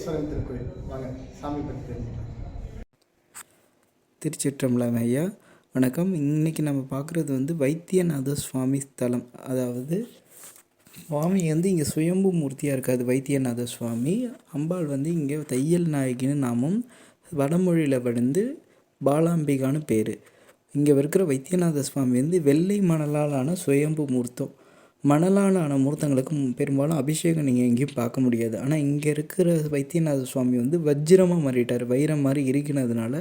வைத்தீஸ்வரன் திருக்கோயில். வாங்க சாமி பற்றி தெரிஞ்சுக்கலாம். திருச்சிற்றம்பலம் ஐயா, வணக்கம். இன்றைக்கி நம்ம பார்க்குறது வைத்தியநாத சுவாமி ஸ்தலம். அதாவது சுவாமி இங்கே சுயம்பு மூர்த்தியாக இருக்காது. வைத்தியநாத சுவாமி அம்பாள் இங்கே தையல் நாயகின்னு நாமும் வடமொழியில் பாலாம்பிகான்னு பேர். இங்கே இருக்கிற வைத்தியநாத சுவாமி வெள்ளை மணலாலான சுயம்பு மூர்த்தம். மணலால் ஆன மூர்த்தங்களுக்கு பெரும்பாலும் அபிஷேகம் நீங்கள் எங்கேயும் பார்க்க முடியாது. ஆனால் இங்கே இருக்கிற வைத்தியநாத சுவாமி வஜ்ரமாக மாறிட்டார். வைரம் மாதிரி இருக்கிறதுனால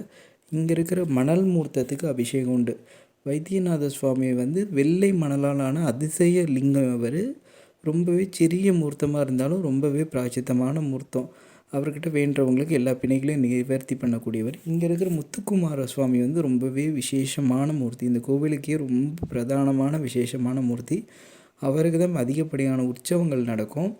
இங்கே இருக்கிற மணல் மூர்த்தத்துக்கு அபிஷேகம் உண்டு. வைத்தியநாத சுவாமி வெள்ளை மணலாலான அதிசய லிங்கம். அவர் ரொம்பவே சிறிய மூர்த்தமாக இருந்தாலும் ரொம்பவே பிராச்சித்தமான மூர்த்தம். அவர்கிட்ட வேண்டவங்களுக்கு எல்லா பிணைகளையும் நிவர்த்தி பண்ணக்கூடியவர். இங்கே இருக்கிற முத்துக்குமார சுவாமி ரொம்பவே விசேஷமான மூர்த்தி. இந்த கோவிலுக்கே ரொம்ப பிரதானமான விசேஷமான மூர்த்தி. அவருக்கு தான் அதிகப்படியான உற்சவங்கள் நடக்கும்.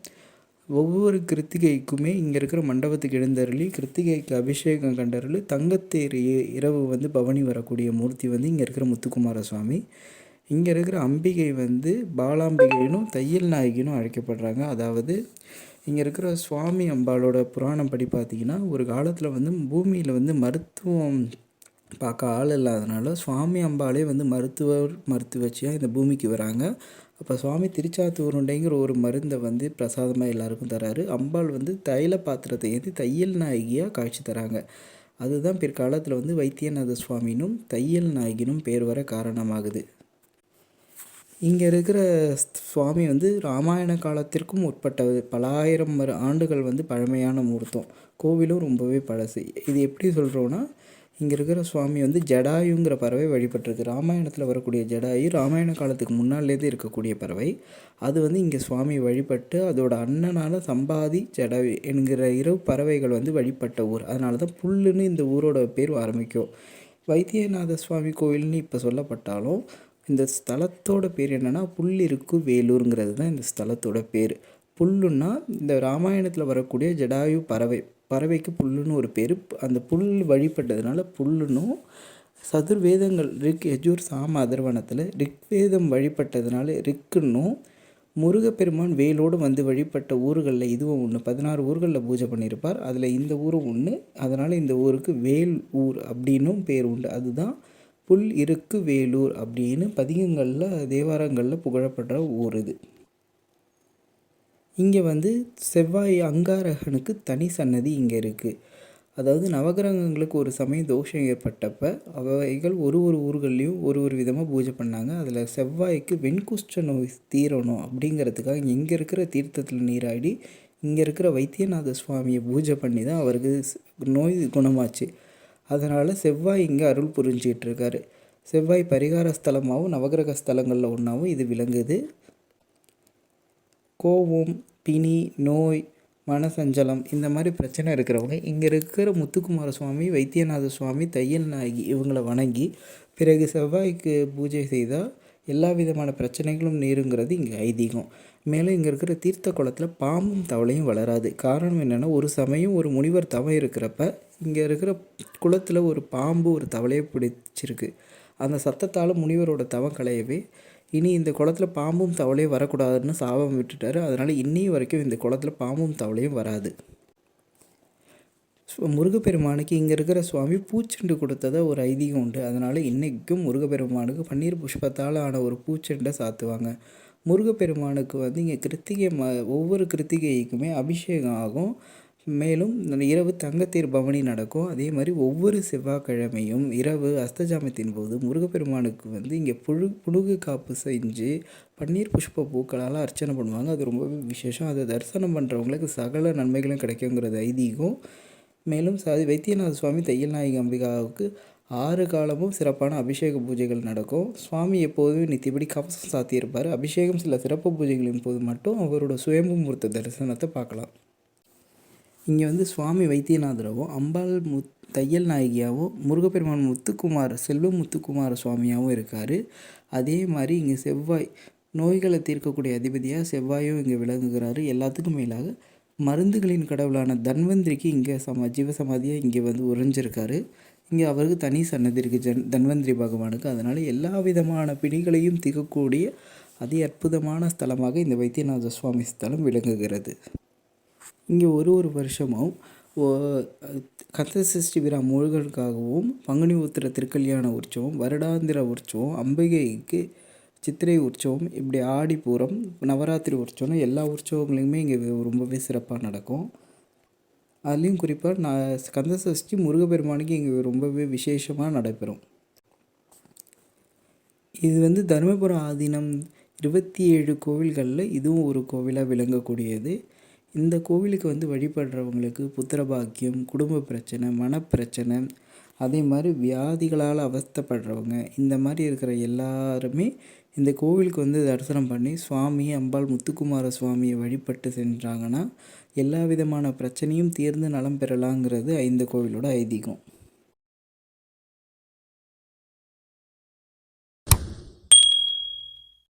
ஒவ்வொரு கிருத்திகைக்குமே இங்கே இருக்கிற மண்டபத்துக்கு எழுந்தருளி கிருத்திகைக்கு அபிஷேகம் கண்டருளி தங்கத்தேர் இரவு பவனி வரக்கூடிய மூர்த்தி இங்கே இருக்கிற முத்துக்குமார சுவாமி. இங்கே இருக்கிற அம்பிகை பாலாம்பிகைனும் தையல் நாயகினும் அழைக்கப்படுறாங்க. அதாவது இங்கே இருக்கிற சுவாமி அம்பாளோட புராணம் படி பார்த்திங்கன்னா, ஒரு காலத்தில் பூமியில் மருத்துவம் பார்க்க ஆள் இல்லாதனால சுவாமி அம்பாளே மருத்துவச்சியாக இந்த பூமிக்கு வராங்க. அப்போ சுவாமி திருச்சாத்தூருண்டைங்கிற ஒரு மருந்தை பிரசாதமாக எல்லாருக்கும் தராரு. அம்பாள் தைல பாத்திரத்தை ஏற்றி தையல் நாயகியாக காட்சி தராங்க. அதுதான் பிற்காலத்தில் வைத்தியநாத சுவாமினும் தையல் நாயகினும் பேர் வர காரணமாகுது. இங்கே இருக்கிற சுவாமி ராமாயண காலத்திற்கும் உட்பட்டது. பல ஆயிரம் ஆண்டுகள் பழமையான மூர்த்தம். கோவிலும் ரொம்பவே பழசு. இது எப்படி சொல்கிறோன்னா, இங்கே இருக்கிற சுவாமி ஜடாயுங்கிற பறவை வழிபட்டிருக்கு. ராமாயணத்தில் வரக்கூடிய ஜடாயு ராமாயண காலத்துக்கு முன்னாலேருந்து இருக்கக்கூடிய பறவை. அது இங்கே சுவாமி வழிபட்டு அதோட அண்ணனான சம்பாதி ஜடாயு என்கிற இரு பறவைகள் வழிபட்ட ஊர். அதனால தான் புல்லுன்னு இந்த ஊரோட பேர் ஆரம்பிக்கும். வைத்தியநாத சுவாமி கோவில்னு இப்போ சொல்லப்பட்டாலும் இந்த ஸ்தலத்தோட பேர் என்னென்னா புல்லிருக்கு வேலூருங்கிறது தான் இந்த ஸ்தலத்தோட பேர். புல்லுன்னா இந்த ராமாயணத்தில் வரக்கூடிய ஜடாயு பறவைக்கு புல்லுன்னு ஒரு பேர். அந்த புல் வழிபட்டதுனால புல்லுன்னும், சதுர்வேதங்கள் ரிக் யஜூர் சாம அதர்வனத்தில் ரிக்வேதம் வழிபட்டதுனால ரிக்குன்னும், முருகப்பெருமான் வேலோடு வழிபட்ட ஊர்களில் இதுவும் ஒன்று. 16 ஊர்களில் பூஜை பண்ணியிருப்பார். அதில் இந்த ஊரும் ஒன்று. அதனால் இந்த ஊருக்கு வேல் ஊர் அப்படின்னும் பேர் உண்டு. அதுதான் புல் இருக்கு வேலூர் அப்படின்னு பதிகங்களில் தேவாரங்களில் புகழப்படுற ஊர் இது. இங்கே செவ்வாய் அங்காரகனுக்கு தனி சன்னதி இங்கே இருக்குது. அதாவது நவகிரகங்களுக்கு ஒரு சமயம் தோஷம் ஏற்பட்டப்போ அவைகள் ஒரு ஊர்கள்லேயும் ஒரு விதமாக பூஜை பண்ணாங்க. அதில் செவ்வாய்க்கு வெண்குஷ்ட நோய் தீரணும் அப்படிங்கிறதுக்காக இங்கே இருக்கிற தீர்த்தத்தில் நீராடி இங்கே இருக்கிற வைத்தியநாத சுவாமியை பூஜை பண்ணி தான் அவருக்கு நோய் குணமாச்சு. அதனால் செவ்வாய் இங்கே அருள் புரிஞ்சிகிட்ருக்காரு. செவ்வாய் பரிகார ஸ்தலமாகவும் நவகிரக ஸ்தலங்களில் ஒன்றாகவும் இது விளங்குது. கோபம், பிணி, நோய், மனசஞ்சலம் இந்த மாதிரி பிரச்சனை இருக்கிறவங்க இங்கே இருக்கிற முத்துக்குமார சுவாமி, வைத்தியநாத சுவாமி, தையல் நாயகி இவங்களை வணங்கி பிறகு செவ்வாய்க்கு பூஜை செய்தால் எல்லா விதமான பிரச்சனைகளும் நீருங்கிறது இங்கே ஐதீகம். மேலும் இங்கே இருக்கிற தீர்த்த குளத்தில் பாம்பும் தவளையும் வளராது. காரணம் என்னென்னா, ஒரு சமயம் ஒரு முனிவர் தவம் இருக்கிறப்ப இங்கே இருக்கிற குளத்தில் ஒரு பாம்பு ஒரு தவளையை பிடிச்சிருக்கு. அந்த சத்தத்தால் முனிவரோட தவம் களையவே இனி இந்த குளத்தில் பாம்பும் தவளையும் வரக்கூடாதுன்னு சாபம் விட்டுட்டார். அதனால் இன்னையும் வரைக்கும் இந்த குளத்தில் பாம்பும் தவளையும் வராது. முருகப்பெருமானுக்கு இங்கே இருக்கிற சுவாமி பூச்செண்டு கொடுத்ததா ஒரு ஐதீகம் உண்டு. அதனால் இன்றைக்கும் முருகப்பெருமானுக்கு பன்னீர் புஷ்பத்தால் ஆன ஒரு பூச்செண்டை சாத்துவாங்க. முருகப்பெருமானுக்கு இங்கே ஒவ்வொரு கிருத்திகைக்குமே அபிஷேகம் ஆகும். மேலும் இரவு தங்கத்தேர் பவனி நடக்கும். அதே மாதிரி ஒவ்வொரு செவ்வாய்க்கிழமையும் இரவு அஸ்தஜாமத்தின் போது முருகப்பெருமானுக்கு இங்கே புழுகு காப்பு செஞ்சு பன்னீர் புஷ்ப பூக்களால் அர்ச்சனை பண்ணுவாங்க. அது ரொம்பவே விசேஷம். அதை தரிசனம் பண்ணுறவங்களுக்கு சகல நன்மைகளும் கிடைக்குங்கிறது ஐதீகம். மேலும் வைத்தியநாத சுவாமி தையல் நாயகி அம்பிகாவுக்கு 6 காலமும் சிறப்பான அபிஷேக பூஜைகள் நடக்கும். சுவாமி எப்போதுமே நித்தியபடி கவசம் சாத்தியிருப்பார். அபிஷேகம் சில சிறப்பு பூஜைகளின் போது மட்டும் அவரோட சுயம்பு மூர்த்த தரிசனத்தை பார்க்கலாம். இங்கே சுவாமி வைத்தியநாதராகவும் அம்பாள் தையல் நாயகியாகவும் முருகப்பெருமான் செல்வ முத்துக்குமார சுவாமியாகவும் இருக்கார். அதே மாதிரி இங்கே செவ்வாய் நோய்களை தீர்க்கக்கூடிய அதிபதியாக செவ்வாயும் இங்கே விளங்குகிறாரு. எல்லாத்துக்கும் மேலாக மருந்துகளின் கடவுளான தன்வந்திரிக்கு இங்கே ஜீவசமாதியாக இங்கே உறைஞ்சிருக்காரு. இங்கே அவருக்கு தனி சன்னதி இருக்குது தன்வந்திரி பகவானுக்கு. அதனால் எல்லா விதமான பிணிகளையும் தீர்க்கக்கூடிய அதி அற்புதமான ஸ்தலமாக இந்த வைத்தியநாத சுவாமி ஸ்தலம் விளங்குகிறது. இங்கே ஒரு வருஷமும் கந்தசஷ்டி விழா முருகனுக்காகவும், பங்குனி உத்திர திருக்கல்யாண உற்சவம், வருடாந்திர உற்சவம், அம்பிகைக்கு சித்திரை உற்சவம், இப்படி ஆடிப்பூரம், நவராத்திரி உற்சவம், எல்லா உற்சவங்களையுமே இங்கே ரொம்பவே சிறப்பாக நடக்கும். அதுலேயும் குறிப்பாக கந்தசஷ்டி முருகப்பெருமானுக்கு இங்கே ரொம்பவே விசேஷமாக நடைபெறும். இது வந்து தருமபுரம் ஆதீனம் 27 கோவில்களில் இதுவும் ஒரு கோவிலாக விளங்கக்கூடியது. இந்த கோவிலுக்கு வந்து வழிபடுறவங்களுக்கு புத்திரபாக்கியம், குடும்ப பிரச்சனை, மனப்பிரச்சனை, அதே மாதிரி வியாதிகளால் அவஸ்தைப்படுறவங்க, இந்த மாதிரி இருக்கிற எல்லாருமே இந்த கோவிலுக்கு வந்து தரிசனம் பண்ணி சுவாமி, அம்பாள் முத்துக்குமார சுவாமியை வழிபட்டு சென்றாங்கன்னா எல்லா விதமான பிரச்சனையும் தீர்ந்து நலம் பெறலாங்கிறது இந்த கோவிலோட ஐதீகம்.